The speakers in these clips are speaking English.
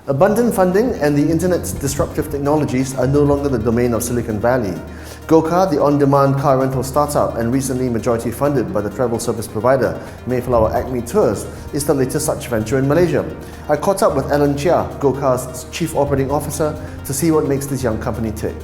Abundant funding and the internet's disruptive technologies are no longer the domain of Silicon Valley. GoCar, the on-demand car rental startup and recently majority funded by the travel service provider Mayflower Acme Tours, is the latest such venture in Malaysia. I caught up with Alan Cheah, GoCar's Chief Operating Officer, to see what makes this young company tick.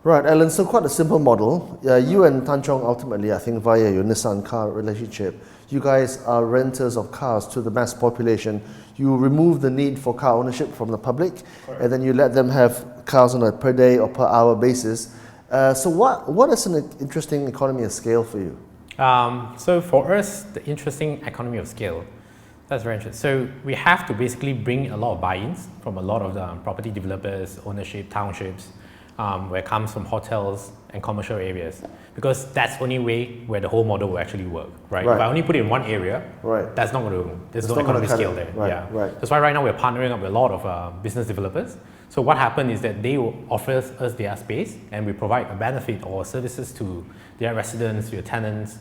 Right, Alan, so quite a simple model. You and Tan Chong ultimately, I think via your Nissan car relationship, you guys are renters of cars to the mass population. You remove the need for car ownership from the public, correct, and then you let them have cars on a per day or per hour basis. So what is an interesting economy of scale for you? So for us, the interesting economy of scale, that's very interesting. So we have to basically bring a lot of buy-ins from a lot of the property developers, ownership, townships, where it comes from hotels and commercial areas, because that's the only way where the whole model will actually work, right? If I only put it in one area, that's not going to, there's no economic scale there. That's why right now we're partnering up with a lot of business developers. So what happened is that they will offer us their space and we provide a benefit or services to their residents, their tenants.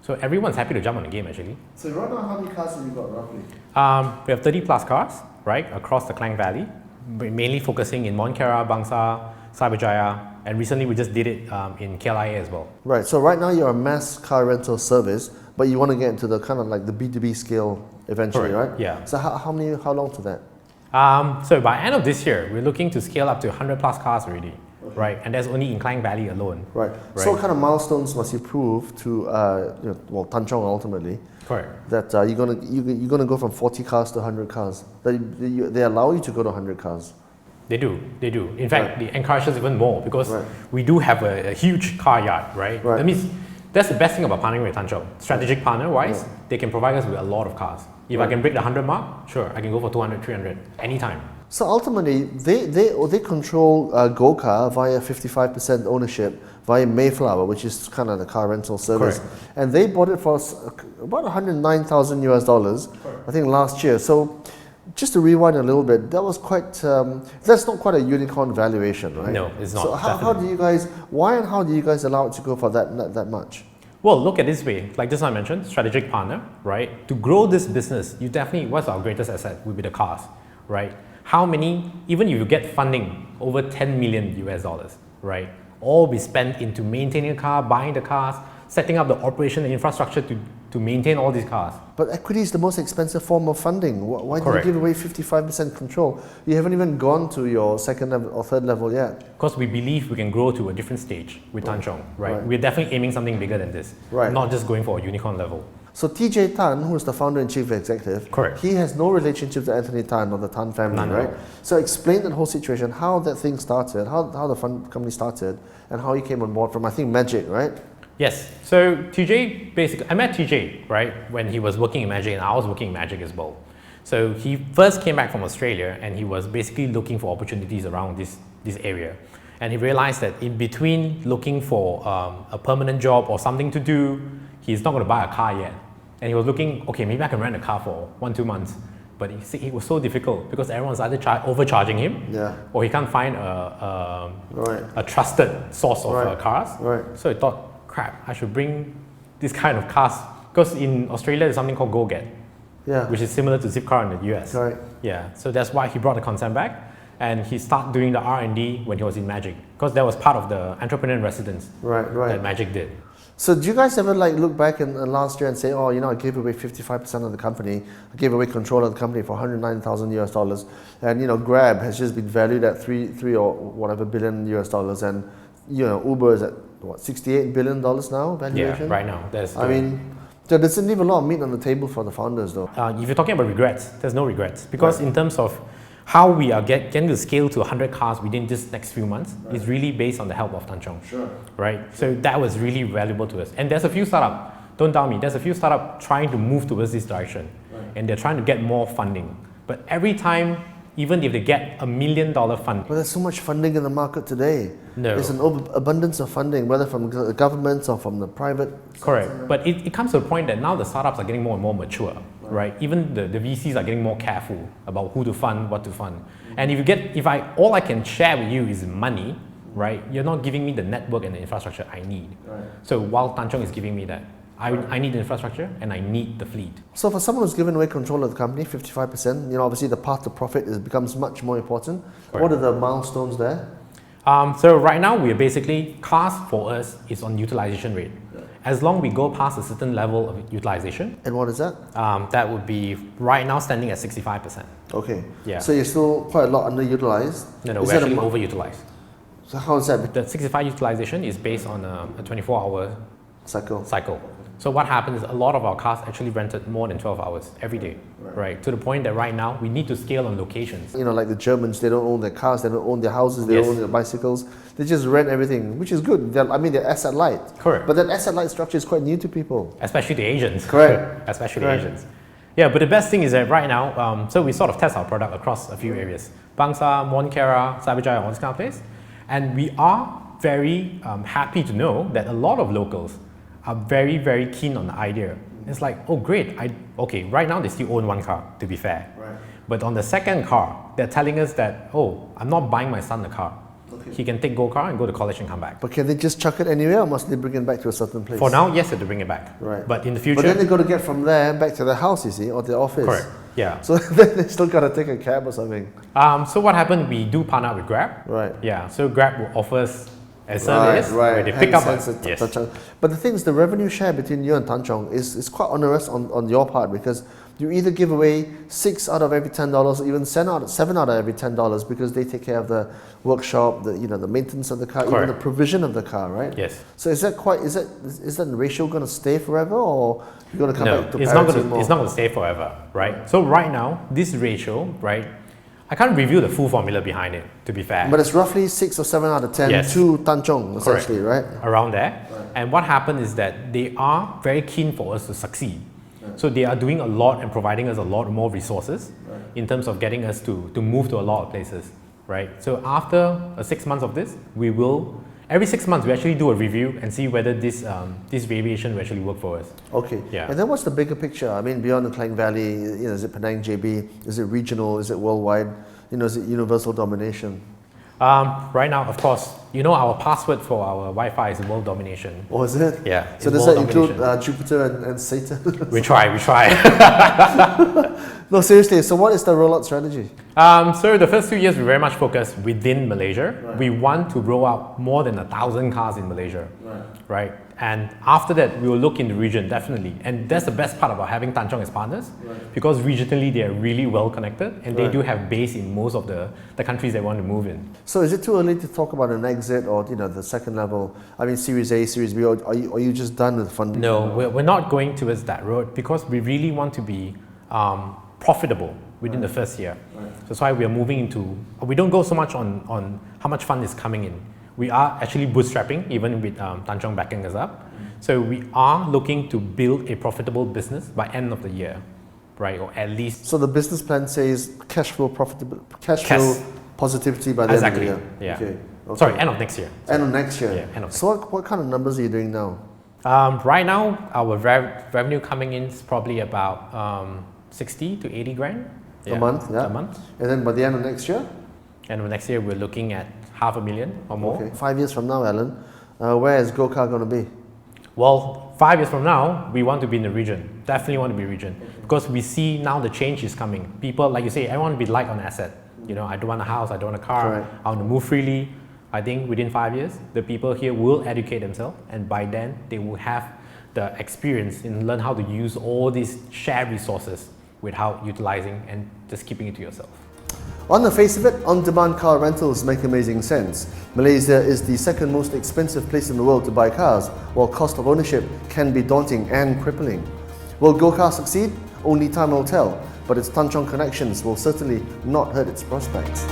So everyone's happy to jump on the game actually. So right now, how many cars have you got roughly? We have 30 plus cars, right, across the Klang Valley, mainly focusing in Monkera, Bangsa, Cyberjaya, and recently we just did it in KLIA as well. Right, so right now you're a mass car rental service, but you want to get into the kind of like the B2B scale eventually, correct, right? Yeah. So how long to that? So by end of this year, we're looking to scale up to 100 plus cars already, right? And that's only in Klang Valley alone. Right. So what kind of milestones must you prove to, Tan Chong ultimately? Correct. That you're gonna go from 40 cars to 100 cars. They allow you to go to 100 cars. They do. In fact, they encourage us even more because we do have a huge car yard, right? That means that's the best thing about partnering with Tan Chong. Strategic partner-wise, they can provide us with a lot of cars. If I can break the 100 mark, sure, I can go for 200, 300, anytime. So ultimately, they control GoCar via 55% ownership via Mayflower, which is kind of the car rental service. Correct. And they bought it for about $109,000 US, I think last year. So just to rewind a little bit, that was quite, that's not quite a unicorn valuation, right? No, it's not. So why and how do you guys allow it to go for that much? Well, look at this way, like just I mentioned, strategic partner, right? To grow this business, you definitely, what's our greatest asset would be the cars, right? How many, even if you get funding over 10 million US dollars, right? All be spent into maintaining a car, buying the cars, setting up the operation and infrastructure to maintain all these cars. But equity is the most expensive form of funding. Why do you give away 55% control? You haven't even gone to your second level or third level yet. Because we believe we can grow to a different stage with Tan Chong, right? We're definitely aiming something bigger than this, not just going for a unicorn level. So TJ Tan, who is the founder and chief executive, he has no relationship to Anthony Tan or the Tan family, right? So explain that whole situation, how that thing started, how the fund company started, and how he came on board from, I think, Magic, right? Yes. So TJ, basically, I met TJ, right, when he was working in Magic and I was working in Magic as well. So he first came back from Australia and he was basically looking for opportunities around this area. And he realized that in between looking for a permanent job or something to do, he's not going to buy a car yet. And he was looking, okay, maybe I can rent a car for 1-2 months. But it was so difficult because everyone's either overcharging him or he can't find a trusted source of cars. So he thought, crap, I should bring this kind of cars, because in Australia there's something called GoGet, which is similar to Zipcar in the US. Yeah, so that's why he brought the concept back and he started doing the R&D when he was in Magic, because that was part of the entrepreneur in residence that Magic did. So do you guys ever look back in last year and say, oh, I gave away 55% of the company, I gave away control of the company for $109,000 US, and Grab has just been valued at three or whatever billion US dollars, and Uber is at what, $68 billion now valuation? Yeah, right now. I mean, that doesn't leave a lot of meat on the table for the founders though. If you're talking about regrets, there's no regrets, because in terms of how we are getting to scale to 100 cars within this next few months is really based on the help of Tan Chong. Right? So that was really valuable to us. And there's a few startups, don't doubt me, there's a few startups trying to move towards this direction. And they're trying to get more funding. But every time, even if they get $1 million funding. But there's so much funding in the market today. No. There's an abundance of funding, whether from governments or from the private. Correct. But it comes to a point that now the startups are getting more and more mature. right? Even the VCs are getting more careful about who to fund, what to fund. And all I can share with you is money, right? You're not giving me the network and the infrastructure I need. Right. So while Tan Chong is giving me that, I need the infrastructure and I need the fleet. So for someone who's given away control of the company, 55%, obviously the path to profit becomes much more important. Correct. What are the milestones there? So right now, we are basically, cars for us is on utilization rate. As long we go past a certain level of utilization. And what is that? That would be right now standing at 65%. Okay. Yeah. So you're still quite a lot underutilized? No, we're actually overutilized. So how is that? The 65 utilization is based on a 24-hour cycle. So what happens is a lot of our cars actually rented more than 12 hours every day, right? To the point that right now we need to scale on locations. Like the Germans, they don't own their cars, they don't own their houses, they don't own their bicycles. They just rent everything, which is good. They're asset light. Correct. But that asset light structure is quite new to people. Especially the Asians. Correct. Especially the Asians. Yeah, but the best thing is that right now, so we sort of test our product across a few areas. Bangsa, Monkera, Cyberjaya, all this kind of place. And we are very happy to know that a lot of locals are very, very keen on the idea. It's like, oh great, right now they still own one car, to be fair. Right. But on the second car, they're telling us that, oh, I'm not buying my son a car. Okay. He can take GoCar and go to college and come back. But can they just chuck it anywhere or must they bring it back to a certain place? For now, yes, they have to bring it back. Right. But in the future... But then they got to get from there back to their house, you see, or their office. Correct, yeah. So then they still got to take a cab or something. So what happened, we do partner with Grab. Right. Yeah, so Grab will offer us a service where they pick up yes. But the thing is, the revenue share between you and Tan Chong is quite onerous on your part, because you either give away 6 out of every $10 or even 7 out of every $10 because they take care of the workshop, the maintenance of the car, Correct. even the provision of the car, right? Yes. So is that ratio going to stay forever, or you're going to come back to it's parity more? It's not going to stay forever, right? So right now, this ratio, right, I can't reveal the full formula behind it, to be fair. But it's roughly 6 or 7 out of 10 Yes. to Tan Chong, essentially, right? Around there. Right. And what happened is that they are very keen for us to succeed. Right. So they are doing a lot and providing us a lot more resources in terms of getting us to move to a lot of places, right? So after 6 months of this, we will, every 6 months, we actually do a review and see whether this variation will actually work for us. Okay. Yeah. And then what's the bigger picture? I mean, beyond the Klang Valley, is it Penang JB? Is it regional? Is it worldwide? Is it universal domination? Right now, of course, our password for our Wi-Fi is world domination. Oh, is it? Yeah. So does that include Jupiter and Satan? We try. No, seriously. So what is the rollout strategy? So the first 2 years, we very much focus within Malaysia. Right. We want to roll out more than 1,000 cars in Malaysia. Right? And after that, we will look in the region, definitely. And that's the best part about having Tan Chong as partners, because regionally they are really well connected and they do have base in most of the countries they want to move in. So is it too early to talk about an exit or the second level? I mean, Series A, Series B, or are you just done with funding? No, we're not going towards that road because we really want to be profitable within the first year. So that's why we are moving into, we don't go so much on how much fund is coming in. We are actually bootstrapping, even with Tan Chong backing us up. So we are looking to build a profitable business by end of the year, right? Or at least. So the business plan says cash flow positivity by the end of the year. Yeah. Okay. Sorry, end of next year. End of next year. Yeah, end of so what kind of numbers are you doing now? Right now, our revenue coming in is probably about 60 to 80 grand. A month, yeah. A month. And then by the end of next year? End of next year, we're looking at 500,000 or more. Okay. 5 years from now, Alan, where is GoCar going to be? Well, 5 years from now, we want to be in the region. Definitely want to be region. Because we see now the change is coming. People, like you say, I want to be light on asset. I don't want a house, I don't want a car. Correct. I want to move freely. I think within 5 years, the people here will educate themselves, and by then they will have the experience and learn how to use all these shared resources without utilizing and just keeping it to yourself. On the face of it, on-demand car rentals make amazing sense. Malaysia is the second most expensive place in the world to buy cars, while cost of ownership can be daunting and crippling. Will GoCar succeed? Only time will tell, but its Tan Chong connections will certainly not hurt its prospects.